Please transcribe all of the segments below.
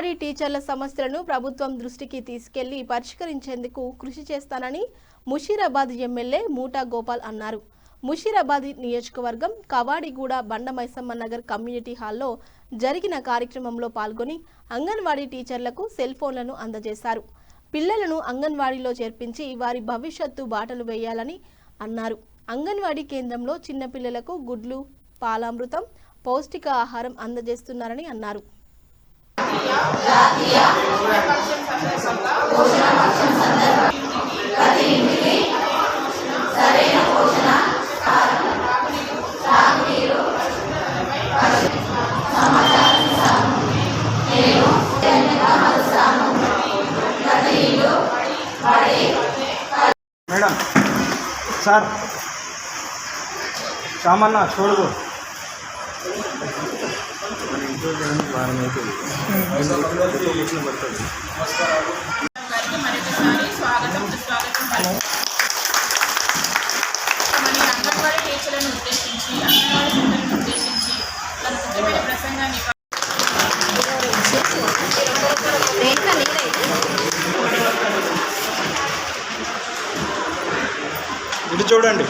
అంగన్వాడీ టీచర్ల సమస్యలను ప్రభుత్వం దృష్టికి తీసుకెళ్లి పరిష్కరించేందుకు కృషి చేస్తానని ముషీరాబాద్ ఎమ్మెల్యే మూటా గోపాల్ అన్నారు. ముషీరాబాద్ నియోజకవర్గం కవాడిగూడ బండమైసమ్మ నగర్ కమ్యూనిటీ హాల్లో జరిగిన కార్యక్రమంలో పాల్గొని అంగన్వాడీ టీచర్లకు సెల్ ఫోన్లను అందజేశారు. పిల్లలను అంగన్వాడీలో చేర్పించి వారి భవిష్యత్తు బాటలు వేయాలని అన్నారు. అంగన్వాడీ కేంద్రంలో చిన్న పిల్లలకు గుడ్లు, పాలామృతం, పౌష్టిక ఆహారం అందజేస్తున్నారని అన్నారు. मैडम सर सामना छोड़ो అంగన్వాడీ టీచర్లను ఉద్దేశించి ప్రసంగాన్ని ఇటు చూడండి.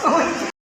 Oh,